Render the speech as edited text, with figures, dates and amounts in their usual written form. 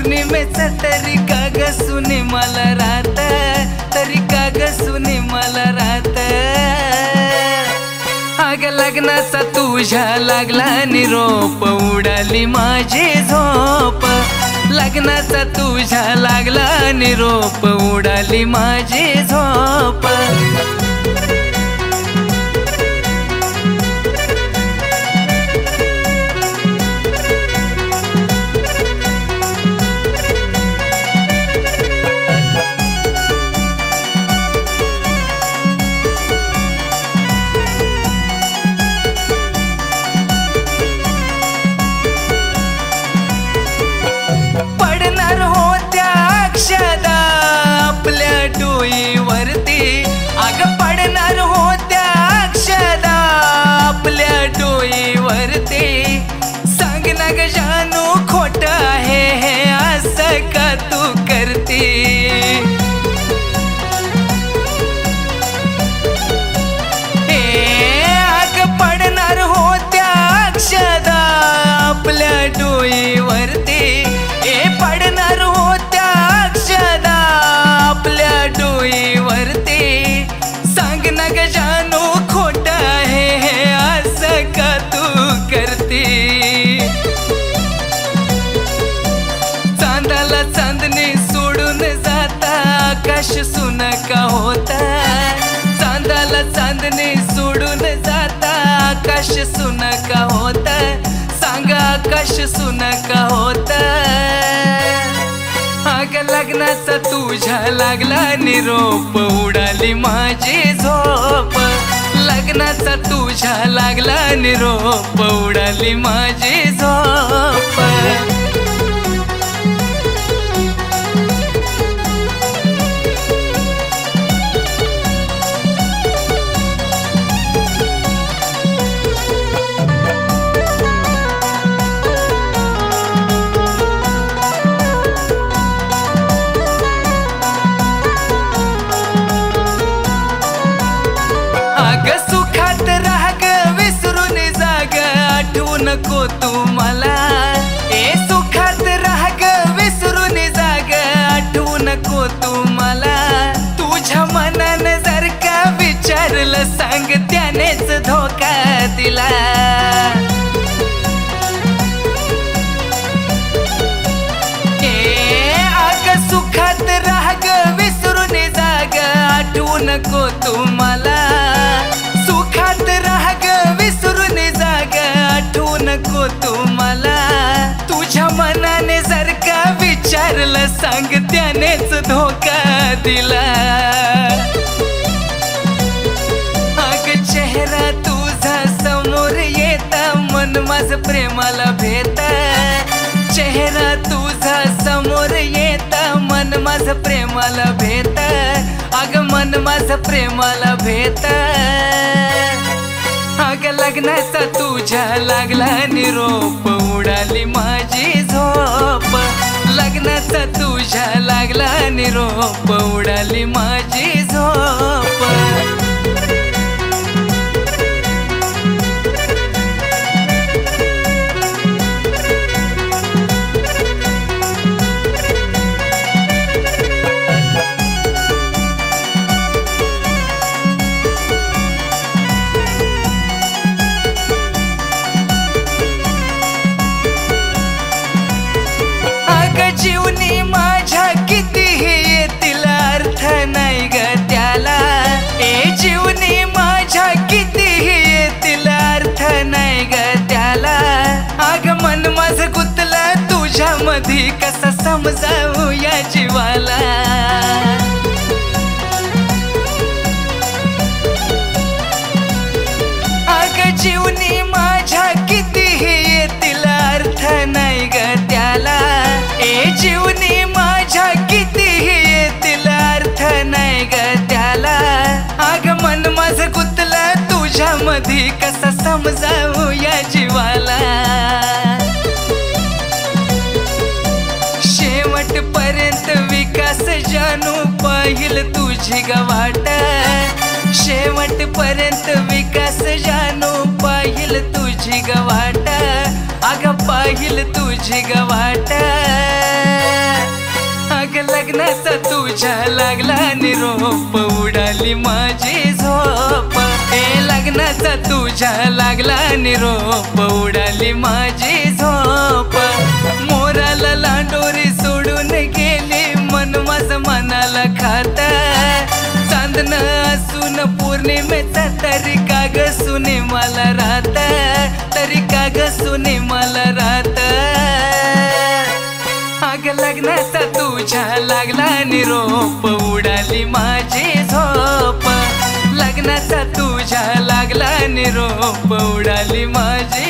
पौर्णिमेचा तरी का ग सुनी मला रात, तरी का ग सुनी मला रात। अग लग्नाचा तुझ्या लागला निरोप, उडाली माझी झोप। लग्नाचा तुझ्या लागला निरोप, उडाली माझी झोप। पडणार होत्या अक्षदा आपल्या डोईवरती, अग पडणार होत्या अक्षदा आपल्या डोईवरती। सांग ना ग जानू खोट आहे हे असं का तू करती। अग पडणार होत्या अक्षदा आपल्या डोईवरती, पडणार होत्या अक्षदा आपल्या डोईवरती। सांग ना ग जानू खोट आहे हे असं का तू करती। चांदाला चांदणी सोडून जाता आकाश सुना का होता। चांदाला चांदणी सोडून जाता आकाश सुना का होता। सांग आकाश सुना का होता। अग लग्नाचा तुझ्या लागला निरोप, उडाली माझी झोप। लग्नाचा तुझ्या लागला निरोप, उडाली माझी झोप। अग सुखात राह ग विसरून जाग, आठवू नको तू मला। सुखात राह ग विसरून जाग, आठवू नको तू मला। तुझ्या मनानं जर का विचारलं सांग त्यानेच धोका दिला। अग सुखात राह ग विसरून जाग, आठवू नको तू मला। सुखात राह ग विसरून जाग, आठवू नको तू मला। तुझ्या मनाने जर का विचारलं सांग त्यानेच धोका दिला। अग चेहरा तुझा समोर येता मन माझं प्रेमाला भेटा। चेहरा तुझा समोर येता मन माझं प्रेमाला भेटा। अग मन माझं प्रेमाला भेटा। अग लग्नाचा तुझ्या लागला निरोप, उडाली माझी झोप। लग्नाचा तुझ्या लागला निरोप, उडाली माझी झोप। जीवनी माझ्या कितीही येतील अर्थ नाही ग त्याला। जीवनी माझ्या कितीही येतील अर्थ नाही ग त्याला। अग मन माझं गुंतलं तुझ्या मधी कसं समजावू या जीवाला। अग जीवनी माझ्या कितीही येतील अर्थ नाही ग त्याला। जीवनी माझ्या कितीही येतील अर्थ नाही ग त्याला। अग मन माझं गुंतलं तुझ्या मधी कसं समजावू या जीवाला। शेवटपर्यंत विकास जानू पाहिल तुझी गवाट। शेवटपर्यंत विकास जानू पाहिल तुझी गवाट। अग पाहिल तुझी गवाट। अग लग्नाचा तुझ्या लागला निरोप उडाली माझी झोप ए लग्नाचा तुझ्या लागला निरोप उडाली माझी झोप मोराला लांडोरी सोडून गेली मन माझं मनाला खात चांदण असून पौर्णिमेचा तरी काग सुने मला राहत तरी काग सुने मला राहत अग लग्नाचा तुझ्या लागला निरोप उडाली माझी झोप लग्नाचा तुझ्या लागला निरोप उडाली माझी